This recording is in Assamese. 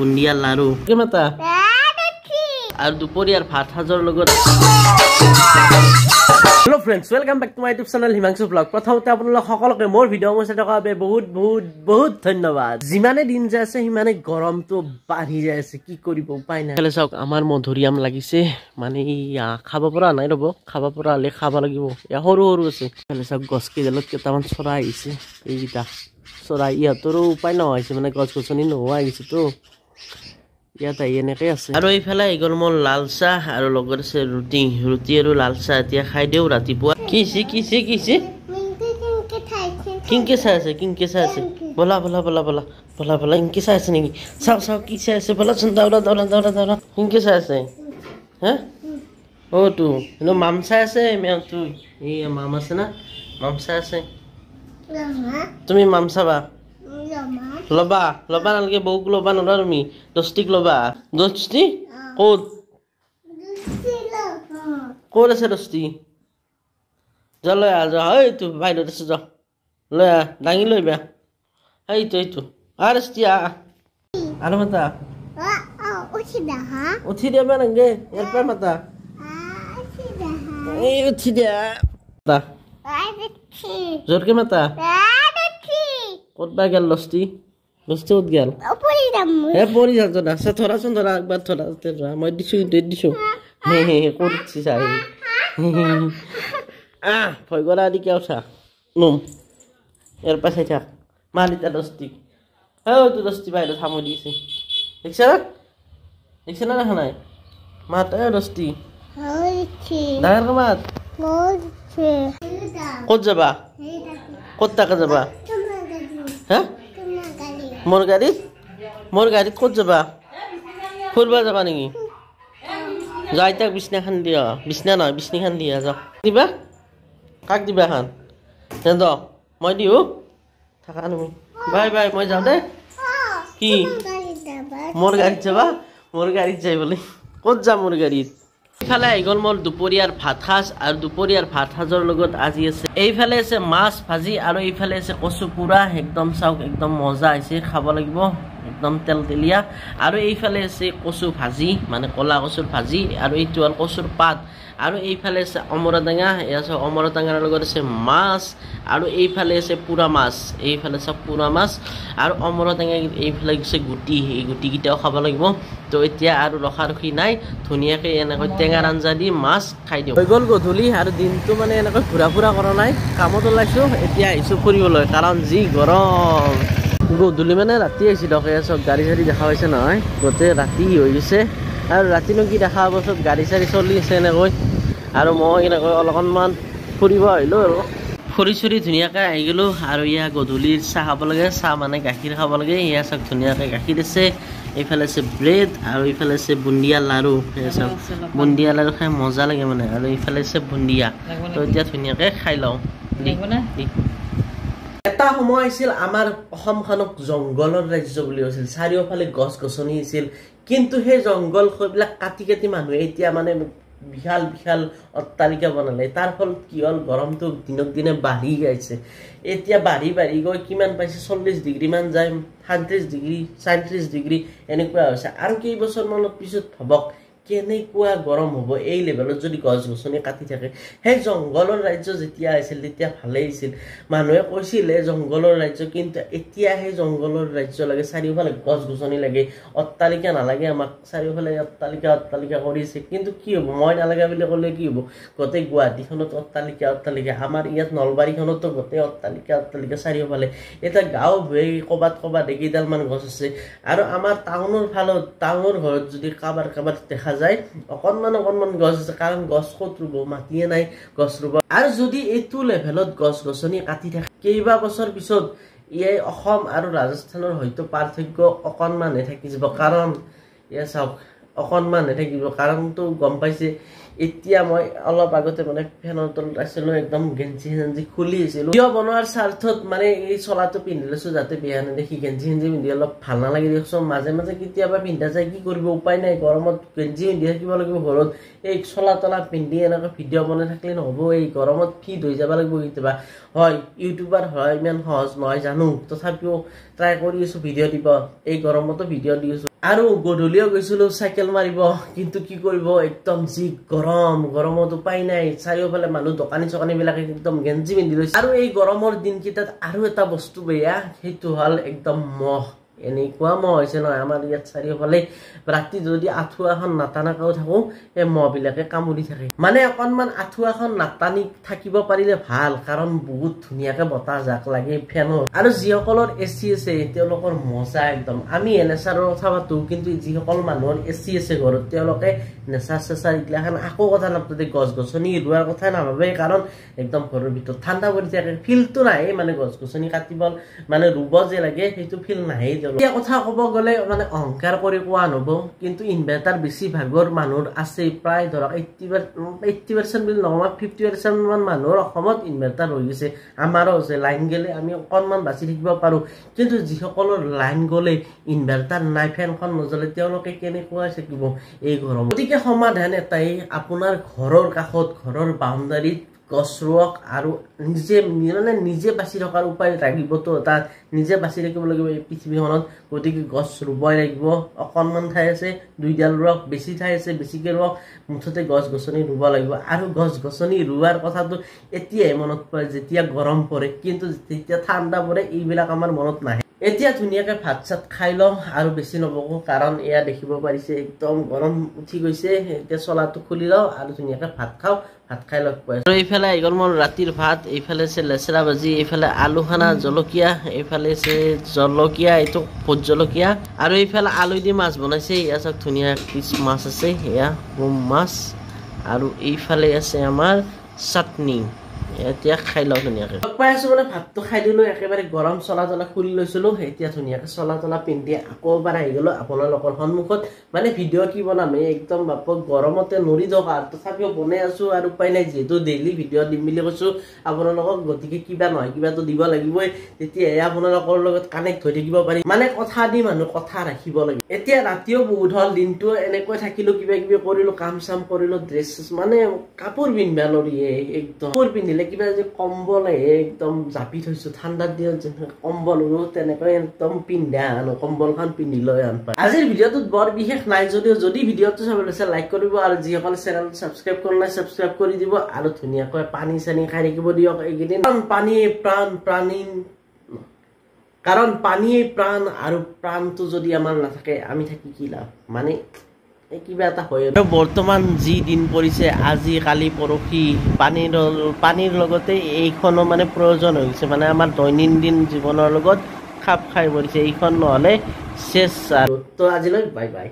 বুন্দিয়া লাৰু কি মাতা আৰু দুপৰীয়াৰ ভাত সাজৰ লগত Hello friends, welcome back to my YouTube channel Himanshu Vlog. প্ৰথমতে আপোনালোক সকলোকে মোৰ ভিডিঅ' মই চাই থকা বাবে বহুত ধন্যবাদ। যিমানে দিন যায় আছে সিমানে গৰমটো বাঢ়ি যায় আছে, কি কৰিব উপায় নাই। চাওক আমাৰ মধুৰিআম লাগিছে, মানে খাব পৰা নাই, ৰ'ব খাব পৰা হ'লে খাব লাগিব। সৰু আছে। চাওক গছ কেইডালত কেইটামান চৰাই আহিছে, এইকেইটা চৰাই ইহঁতৰো উপায় নোহোৱা হৈছে, মানে গছ গছনি নোহোৱা আহিছেতো। ইয়াত আহি এনেকৈ আছে। আৰু এইফালে আহি গ'ল মোৰ লাল চাহ আৰু লগত আছে ৰুটি আৰু লাল চাহ। এতিয়া খাই দিওঁ ৰাতিপুৱা। কিংকে চাই আছে বলা কিংকে চাই আছে নেকি? চাও কি চাই আছে, বলাচোন দৌৰা কিংকে চাই আছে হা? তো মাম চাই আছে মেওটো। এই মাম আছে না, মাম চাই আছে। তুমি মাম চাবা? লবা নালাগে, বৌক লবা নলা, তুমি দস্তিক লবা। দস্তি ক'ত আছে দস্তি? যা লৈ আহ, যা এইটো বাহিৰত আছে, যা লৈ আহ, দাঙি লৈ বেয়া। এইটো দস্তি আহ আৰু মাতা উঠি দিয়া বেয়া নাগে, ইয়াৰ পৰা মাতা এই উঠি দিয়া জোৰকে মাতা। ক'ত বা গেল দস্তি ক'ত গেল? পৰি যাম ধৰাচোন, ধৰা একবাৰ ধৰা। মই দিছো ক'ত উঠছি চাই ভয় কৰা আদি কিয় উঠা নোম ইয়াৰ পৰা চাই থাক। মা দিতা দস্তিক তো দস্তি বাহিৰত সামৰি দিছে, দেখিছা না দেখা নাই? মাত দস্তি ডাঙৰ মাত। ক'ত যাবা? ক'ত টাকা যাবা? হা মোৰ গাড়ীত ক'ত যাবা? ফুৰিব যাবা নেকি? যা এতিয়া বিছনাখান দিয়া, বিছনা নহয় বিছনিখান দিয়া, যাওক দিবা। কাক দিবা খান দ মই দিও থাকা তুমি। বাই মই যাওঁ দে। কি মোৰ গাড়ীত যাবা? মোৰ গাড়ীত যাই বোলে। ক'ত যাম মোৰ গাড়ীত? এইফালে আহি গ'ল মোৰ দুপৰীয়াৰ ভাত সাজ, আৰু দুপৰীয়াৰ ভাত সাজৰ লগত আজি আছে এইফালে আছে মাছ ভাজি আৰু এইফালে আছে কচু পুৰা। একদম চাওক, একদম মজা হৈছে, খাব লাগিব, একদম তেলতেলীয়া। আৰু এইফালে আছে কচু ভাজি, মানে ক'লা কচুৰ ভাজি, আৰু এইটো হ'ল কচুৰ পাত। আৰু এইফালে আছে অমৰা টেঙা, অমৰা টেঙাৰ লগত আছে মাছ, আৰু এইফালে আছে পুৰা মাছ, এইফালে চাওক পুৰা মাছ আৰু অমৰা টেঙা। এইফালে আছে গুটি, এই গুটিকেইটাও খাব লাগিব। তো এতিয়া আৰু ৰখাৰখি নাই, ধুনীয়াকৈ এনেকৈ টেঙাৰ আঞ্জা দি মাছ খাই দিওঁ। হৈ গ'ল গধূলি, আৰু দিনটো মানে এনেকৈ ঘূৰা কৰা নাই, কামত ওলাইছোঁ। এতিয়া আহিছোঁ ফুৰিবলৈ, কাৰণ যি গৰম। গধূলি মানে ৰাতি আহিছে দকে, চব গাড়ী চাড়ী দেখা পাইছে নহয়, গোটেই ৰাতি হৈ গৈছে। আৰু ৰাতিনো কি দেখা পাব, চব গাড়ী চাড়ী চলি আছে এনেকৈ। আৰু মই এনেকৈ অলপমান ফুৰিব আহিলোঁ, আৰু ফুৰি চুৰি ধুনীয়াকৈ আহি গ'লোঁ। আৰু ইয়াৰ গধূলিৰ চাহ খাব লাগে, চাহ মানে গাখীৰ খাব লাগে। ইয়াৰ চাওক ধুনীয়াকৈ গাখীৰ আছে, এইফালে আছে ব্ৰেড, আৰু এইফালে আছে বুন্দিয়া লাৰু। চাওক বুন্দিয়া লাৰু খাই মজা লাগে মানে, আৰু এইফালে আছে বুন্দিয়া। তো এতিয়া ধুনীয়াকৈ খাই লওঁ। এটা সময় আছিল আমাৰ অসমখনক জংঘলৰ ৰাজ্য বুলি কৈছিল, চাৰিওফালে গছ গছনি আছিল। কিন্তু সেই জংঘল সেইবিলাক কাটি মানুহে এতিয়া মানে বিশাল অট্টালিকা বনালে। তাৰ ফলত কি হ'ল, গৰমটো দিনক দিনে বাঢ়ি গৈছে। এতিয়া বাঢ়ি গৈ কিমান পাইছে, 40 ডিগ্ৰী মান যায়, 37 ডিগ্ৰী 37 ডিগ্ৰী এনেকুৱা হৈছে। আৰু কেইবছৰমানৰ পিছত ভাবক কেনেকুৱা গৰম হ'ব এই লেভেলত যদি গছ গছনি কাটি থাকে। সেই জংঘলৰ ৰাজ্য যেতিয়া আছিল তেতিয়া ভালেই আছিল, মানুহে কৈছিলে জংঘলৰ ৰাজ্য। কিন্তু এতিয়া সেই জংঘলৰ ৰাজ্য লাগে, চাৰিওফালে গছ গছনি লাগে, অট্টালিকা নালাগে আমাক। চাৰিওফালে অট্টালিকা কৰিছে, কিন্তু কি হ'ব, মই নালাগে বুলি ক'লে কি হ'ব? গোটেই গুৱাহাটীখনত অট্টালিকা। আমাৰ ইয়াত নলবাৰীখনতো গোটেই অট্টালিকা চাৰিওফালে। এতিয়া গাঁও ভুঁই ক'ৰবাত কেইডালমান গছ আছে। আৰু আমাৰ টাউনৰ ঘৰত যদি কাৰোবাৰ দেখা যায় অকণমান গছ আছে, কাৰণ গছ ক'ত ৰুব, মাটিয়ে নাই গছ ৰুব। আৰু যদি এইটো লেভেলত গছ গছনি কাটি থাকে, কেইবা বছৰ পিছত এই অসম আৰু ৰাজস্থানৰ হয়তো পাৰ্থক্য অকণমানহে থাকি যাব। কাৰণ এয়া চাওক অকণমানহে থাকিব, কাৰণটো গম পাইছে। এতিয়া মই অলপ আগতে মানে ফেনৰ তলত আছিলোঁ, একদম গেঞ্জি খুলি আছিলোঁ। কিয় বনোৱাৰ স্বাৰ্থত মানে এই চোলাটো পিন্ধি লৈছোঁ, যাতে বেয়া নেদেখি। গেঞ্জি পিন্ধি অলপ ভাল নালাগে দিয়কচোন, মাজে কেতিয়াবা পিন্ধা যায়, কি কৰিব উপায় নাই। গৰমত গেঞ্জি পিন্ধি থাকিব লাগিব ঘৰত। এই চোলা তলা পিন্ধি এনেকৈ ভিডিঅ' বনাই থাকিলে নহ'ব, এই গৰমত ফিট হৈ যাব লাগিব কেতিয়াবা। হয় ইউটিউবাৰ হয়, ইমান সহজ নহয় জানো, তথাপিও ট্ৰাই কৰি আছোঁ ভিডিঅ' দিব। এই গৰমতো ভিডিঅ' দি আছোঁ। আৰু গধূলিও গৈছিলো চাইকেল মাৰিব কিন্তু কি কৰিব একদম যি গৰমত উপায় নাই চাৰিওফালে মানুহ দোকানী চকানী বিলাকে একদম গেঞ্জি পিন্ধি লৈছে আৰু এই গৰমৰ দিনকেইটাত আৰু এটা বস্তু বেয়া সেইটো হল একদম মহ এনেকুৱা মহ হৈছে নহয় আমাৰ ইয়াত চাৰিওফালে ৰাতি যদি আঁঠুৱাখন নাটানাকেও থাকো এই মহ বিলাকে কামুৰি থাকে মানে অকনমান আঁঠুৱাখন নাটানি থাকিব পাৰিলে ভাল কাৰণ বহুত ধুনীয়াকে বতাহ জাক লাগে ফেনৰ আৰু যিসকলৰ এচি আছে তেওঁলোকৰ মজা একদম আমি নেচাৰৰ কথা পাতো কিন্তু যিসকল মানুহৰ এচি আছে ঘৰত তেওঁলোকে নেচাৰ চেচাৰ এইগিলাখান আকৌ কথা নাপাতে গছ গছনি ৰোৱাৰ কথা নাভাবে কাৰণ একদম ঘৰৰ ভিতৰত ঠাণ্ডা পৰি থাকে ফিলটো নাহে মানে গছ গছনি কাটিব মানে ৰুব যে লাগে সেইটো ফিল নাহে এতিয়া কথা ক'ব গ'লে মানে অহংকাৰ কৰি কোৱা নহ'ব কিন্তু ইনভাৰ্টাৰ বেছিভাগৰ মানুহৰ আছে প্ৰায় ধৰক 80% বুলি নকওঁ 50% মান মানুহৰ অসমত ইনভাৰ্টাৰ হৈ গৈছে আমাৰো আছে লাইন গ'লে আমি অকণমান বাচি থাকিব পাৰোঁ কিন্তু যিসকলৰ লাইন গ'লে ইনভাৰ্টাৰ নাই ফেনখন নজ্বলে তেওঁলোকে কেনেকুৱা থাকিব এই গৰমত গতিকে সমাধান এটাই আপোনাৰ ঘৰৰ কাষত ঘৰৰ বাউণ্ডাৰীত গছ ৰুৱক আৰু নিজে বাচি থকাৰ উপায় লাগিবতো তাত নিজে বাচি ৰাখিব লাগিব এই পৃথিৱীখনত গতিকে গছ ৰুবই লাগিব অকণমান ঠাই আছে দুইডাল ৰুৱক বেছি ঠাই আছে বেছিকৈ ৰুৱক মুঠতে গছ গছনি ৰুব লাগিব আৰু গছ গছনি ৰুৱাৰ কথাটো এতিয়াই মনত পৰে যেতিয়া গৰম পৰে কিন্তু যেতিয়া ঠাণ্ডা পৰে এইবিলাক আমাৰ মনত নাহে এতিয়া ধুনীয়াকৈ ভাত চাত খাই লওঁ আৰু বেছি নবকো কাৰণ এয়া দেখিব পাৰিছে একদম গৰম উঠি গৈছে এতিয়া চলাটো খুলি লওঁ আৰু ধুনীয়াকৈ ভাত খাওঁ ভাত খাই লগ পাই আৰু এইফালে আহি গ'ল মোৰ ৰাতিৰ ভাত এইফালে আছে লেচেৰা ভাজি এইফালে আলু খানা জলকীয়া এইফালে আছে জলকীয়া এইটো ভোট জলকীয়া আৰু এইফালে আলু দি মাছ বনাইছে এয়া চাওক ধুনীয়া পিচ মাছ আছে এয়া বোম মাছ আৰু এইফালে আছে আমাৰ চাটনি এতিয়া খাই লওঁ ধুনীয়াকৈ লগ পাই আছো মানে ভাতটো খাই দিলোঁ একেবাৰে গৰম চলা তলা খুলি লৈছিলোঁ এতিয়া ধুনীয়াকৈ চলা তলা পিন্ধি আকৌ এবাৰ আহি গ'লোঁ আপোনালোকৰ সন্মুখত মানে ভিডিঅ' কি বনাম একদম বাপক গৰমতে নৰি থকা তথাপিও বনাই আছোঁ আৰু উপায় নাই যিহেতু ডেইলি ভিডিঅ' দিম বুলি কৈছোঁ আপোনালোকক গতিকে কিবা নহয় কিবাটো দিব লাগিবই তেতিয়াহে আপোনালোকৰ লগত কানেক্ট হৈ থাকিব পাৰিম মানে কথা দি মানুহ কথা ৰাখিব লাগে এতিয়া ৰাতিও বহুত হ'ল দিনটো এনেকৈ থাকিলোঁ কিবা কিবি কৰিলোঁ কাম চাম কৰিলোঁ ড্ৰেছ মানে কাপোৰ পিন্ধিব নোৱাৰি একদম কাপোৰ পিন্ধিলে কিবা যে কম্বল একদম জাপি থৈছো ঠাণ্ডাৰ দিনত কম্বল তেনেকৈ একদম পিন্ধা আনো কম্বলখন পিন্ধি লৈ আন পায় আজিৰ ভিডিঅ'টোত বৰ বিশেষ নাই যদিও যদি ভিডিঅ'টো চাবলৈ লৈছে লাইক কৰিব আৰু যিসকলে চেনেল ছাবস্ক্ৰাইব কৰা নাই ছাবস্ক্ৰাইব কৰি দিব আৰু ধুনীয়াকৈ পানী চানী খাই থাকিব দিয়ক এইকেইদিন পানী প্ৰাণী কাৰণ পানীয়ে প্ৰাণ আৰু প্ৰাণটো যদি আমাৰ নাথাকে আমি থাকি কি লাভ মানে কিবা এটা হয় আৰু বৰ্তমান যি দিন পৰিছে আজি কালি পৰহি পানীৰ লগতে এইখনো মানে প্ৰয়োজন হৈ গৈছে মানে আমাৰ দৈনন্দিন জীৱনৰ লগত খাপ খাই পৰিছে এইখন নহ'লে চেছ আৰু তো আজিলৈ বাই বাই